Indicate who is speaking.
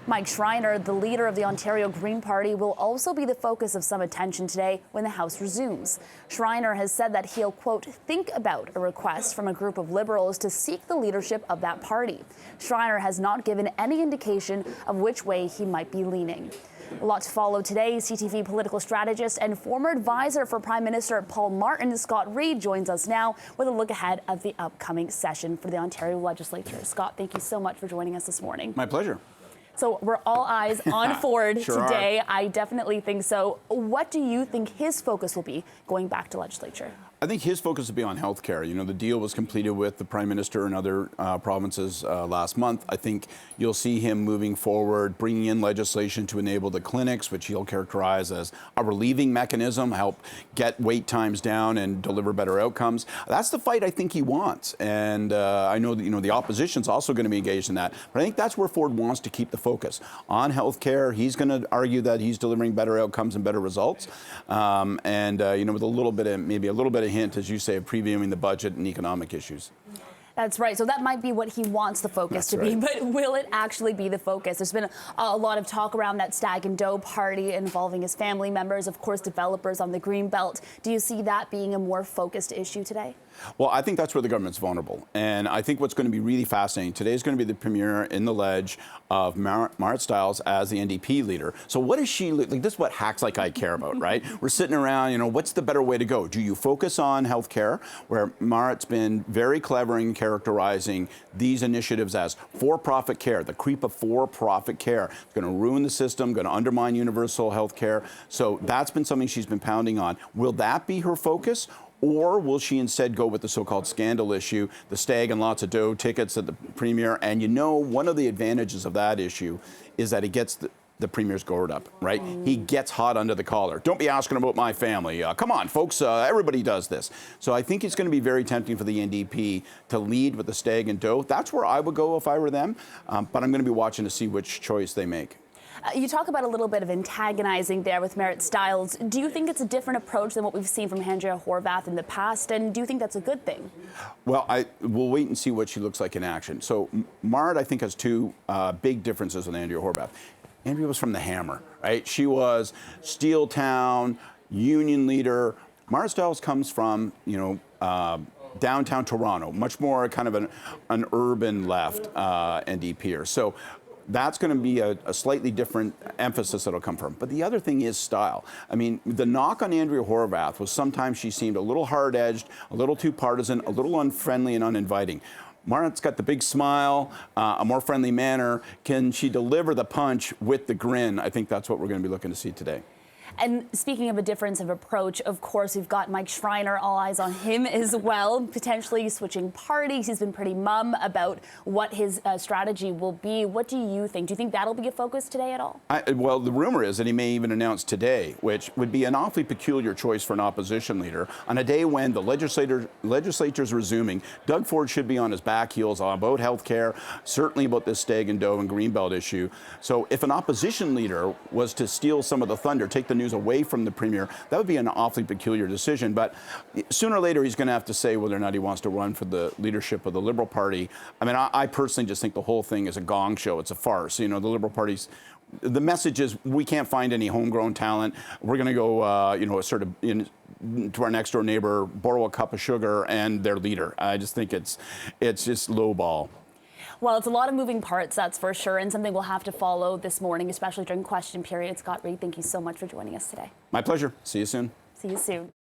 Speaker 1: Mike Schreiner, the leader of the Ontario Green Party, will also be the focus of some attention today when the House resumes. Schreiner has said that he'll, quote, think about a request from a group of Liberals to seek the leadership of that party. Schreiner has not given any indication of which way he might be leaning. A lot to follow today. CTV political strategist and former advisor for Prime Minister Paul Martin, Scott Reid, joins us now with a look ahead of the upcoming session for the Ontario legislature. Scott, thank you so much for joining us this morning.
Speaker 2: My pleasure.
Speaker 1: So we're all eyes on Ford
Speaker 2: Sure
Speaker 1: today.
Speaker 2: are.
Speaker 1: I definitely think so. What do you think his focus will be going back to legislature?
Speaker 2: I think his focus will be on healthcare. You know, the deal was completed with the Prime Minister and other provinces last month. I think you'll see him moving forward, bringing in legislation to enable the clinics, which he'll characterize as a relieving mechanism, help get wait times down and deliver better outcomes. That's the fight I think he wants. And I know that, the opposition's also going to be engaged in that. But I think that's where Ford wants to keep the focus on healthcare. He's going to argue that he's delivering better outcomes and better results. With a little bit of hint, as you say, of previewing the budget and economic issues.
Speaker 1: That's right. So that might be what he wants the focus to be, but will it actually be the focus? There's been a lot of talk around that Stag and Doe party involving his family members, of course, developers on the Greenbelt. Do you see that being a more focused issue today?
Speaker 2: Well, I think that's where the government's vulnerable. And I think what's going to be really fascinating today is going to be the premiere in the ledge of Marit Stiles as the NDP leader. So what is she, like, this is what hacks like I care about, right? We're sitting around, what's the better way to go? Do you focus on healthcare, where Marit's been very clever in characterizing these initiatives as for-profit care, the creep of for-profit care. It's going to ruin the system, going to undermine universal health care. So that's been something she's been pounding on. Will that be her focus? Or will she instead go with the so-called scandal issue, the Stag and lots of dough tickets at the premier? And one of the advantages of that issue is that it gets the premier's gourd up, right? He gets hot under the collar. Don't be asking about my family. Come on, folks, everybody does this. So I think it's going to be very tempting for the NDP to lead with the Stag and Doe. That's where I would go if I were them, but I'm going to be watching to see which choice they make.
Speaker 1: You talk about a little bit of antagonizing there with Marit Stiles. Do you think it's a different approach than what we've seen from Andrea Horwath in the past, and do you think that's a good thing?
Speaker 2: Well, we'll wait and see what she looks like in action. So Marit, I think, has two big differences with Andrea Horwath. Andrea was from the Hammer, right? She was Steel Town, union leader. Marit Stiles comes from, downtown Toronto, much more kind of an urban left NDPer. So that's going to be a slightly different emphasis that'll come from. But the other thing is style. I mean, the knock on Andrea Horwath was sometimes she seemed a little hard-edged, a little too partisan, a little unfriendly and uninviting. Marit's got the big smile, a more friendly manner. Can she deliver the punch with the grin? I think that's what we're going to be looking to see today.
Speaker 1: And speaking of a difference of approach, of course, we've got Mike Schreiner, all eyes on him as well, potentially switching parties. He's been pretty mum about what his strategy will be. What do you think? Do you think that'll be a focus today at all?
Speaker 2: Well, the rumor is that he may even announce today, which would be an awfully peculiar choice for an opposition leader. On a day when the legislature's resuming, Doug Ford should be on his back heels about health care, certainly about this Stag and Doe and Greenbelt issue. So if an opposition leader was to steal some of the thunder, take the news away from the premier, that would be an awfully peculiar decision. But sooner or later, he's going to have to say whether or not he wants to run for the leadership of the Liberal Party. I mean, I personally just think the whole thing is a gong show. It's a farce. The Liberal Party's, the message is we can't find any homegrown talent. We're going to go, sort of to our next door neighbor, borrow a cup of sugar and their leader. I just think it's just low ball.
Speaker 1: Well, it's a lot of moving parts, that's for sure, and something we'll have to follow this morning, especially during question period. Scott Reid, thank you so much for joining us today.
Speaker 2: My pleasure. See you soon.
Speaker 1: See you soon.